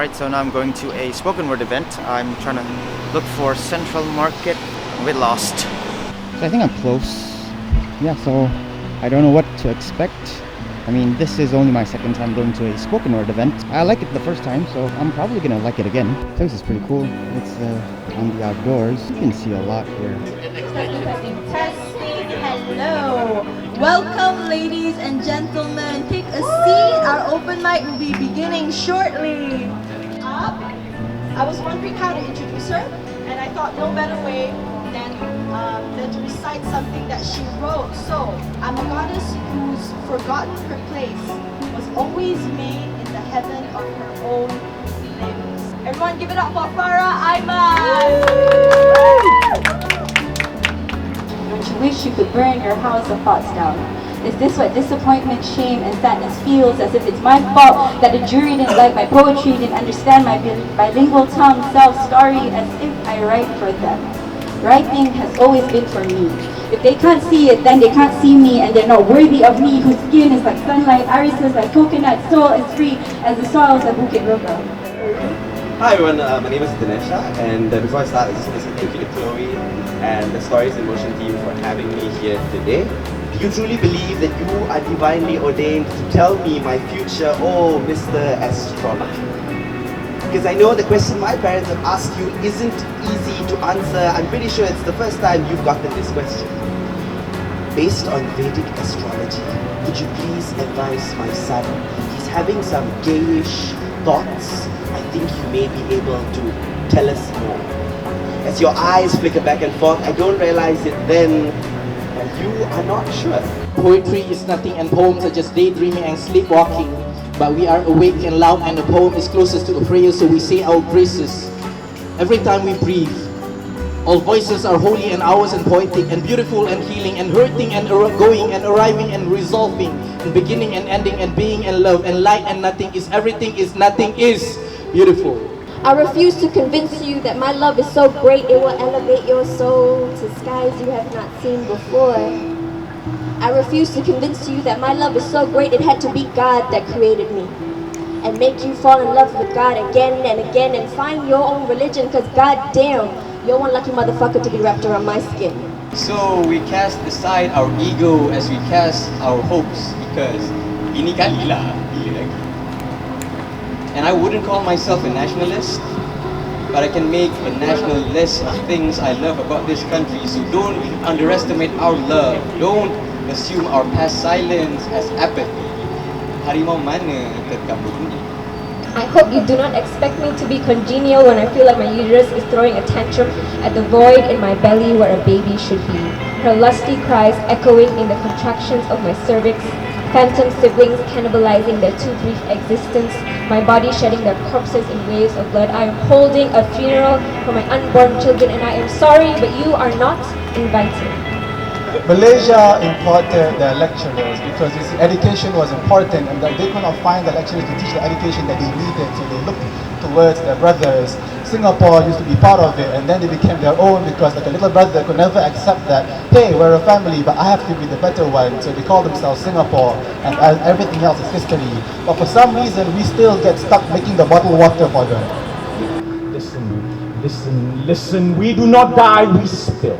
Alright, so now I'm going to a spoken word event. I'm trying to look for Central Market. I'm a bit lost. So I think I'm close. Yeah, so I don't know what to expect. I mean, this is only my second time going to a spoken word event. I liked it the first time, so I'm probably gonna like it again. This place is pretty cool. It's on the outdoors. You can see a lot here. Testing, hello. Welcome, ladies and gentlemen. Take a seat. Our open mic will be beginning shortly. I was wondering how to introduce her, and I thought no better way than to recite something that she wrote. So, I'm a goddess who's forgotten her place, was always made in the heaven of her own limbs. Everyone give it up for Farah Aiman! Don't you wish you could burn your house of thoughts down? Is this what disappointment, shame, and sadness feels? As if it's my fault that the jury didn't like my poetry, didn't understand my bilingual tongue, self-story, as if I write for them. Writing has always been for me. If they can't see it, then they can't see me, and they're not worthy of me, whose skin is like sunlight, iris is like coconut, soul is free as the soils of Bukit River. Hi everyone, my name is Dinesha, and before I start, I just want to say thank you to Chloe and the Stories in Motion team for having me here today. Do you truly believe that you are divinely ordained to tell me my future, oh Mr. Astrologer? Because I know the question my parents have asked you isn't easy to answer. I'm pretty sure it's the first time you've gotten this question. Based on Vedic astrology, could you please advise my son? He's having some gayish thoughts. I think you may be able to tell us more. As your eyes flicker back and forth, I don't realize it then, but you are not sure. Poetry is nothing and poems are just daydreaming and sleepwalking. But we are awake and loud and the poem is closest to a prayer, so we say our praises every time we breathe. All voices are holy and ours and poetic and beautiful and healing and hurting and going and arriving and resolving and beginning and ending and being and love and light and nothing is everything is nothing is beautiful. I refuse to convince you that my love is so great it will elevate your soul to skies you have not seen before. I refuse to convince you that my love is so great it had to be God that created me and make you fall in love with God again and again and find your own religion, because goddamn, you're one lucky motherfucker to be wrapped around my skin. So we cast aside our ego as we cast our hopes, because ini kali lah bila lagi. And I wouldn't call myself a nationalist, but I can make a national list of things I love about this country. So don't underestimate our love. Don't assume our past silence as apathy. Harimau mana terkabur ni? I hope you do not expect me to be congenial when I feel like my uterus is throwing a tantrum at the void in my belly where a baby should be. Her lusty cries echoing in the contractions of my cervix, phantom siblings cannibalizing their too brief existence, my body shedding their corpses in waves of blood. I am holding a funeral for my unborn children and I am sorry, but you are not invited. Malaysia imported their lecturers because you see, education was important and they could not find the lecturers to teach the education that they needed, so they looked towards their brothers. Singapore used to be part of it and then they became their own because like a little brother could never accept that, hey, we're a family but I have to be the better one, so they call themselves Singapore and everything else is history. But for some reason we still get stuck making the bottled water for them. Listen, we do not die, we spill.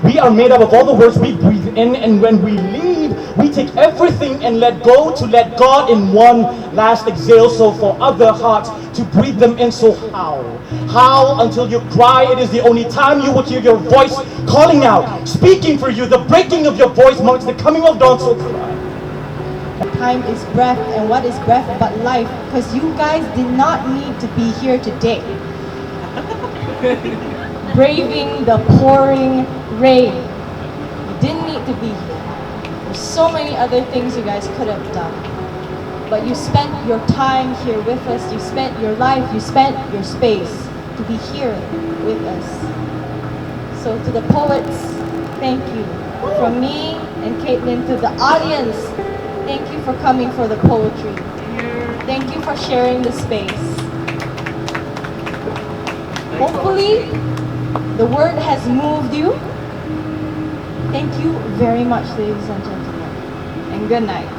We are made up of all the words we breathe in, and when we leave, we take everything and let go to let God in one last exhale, so for other hearts to breathe them in. So howl until you cry. It is the only time you will hear your voice calling out, speaking for you. The breaking of your voice marks the coming of dawn, so cry. Time is breath, and what is breath but life? Because you guys did not need to be here today. Braving the pouring rain. You didn't need to be here. There's so many other things you guys could have done. But you spent your time here with us, you spent your life, you spent your space to be here with us. So to the poets, thank you. From me and Caitlin to the audience, thank you for coming for the poetry. Thank you for sharing the space. Hopefully, the word has moved you. Thank you very much, ladies and gentlemen, and good night.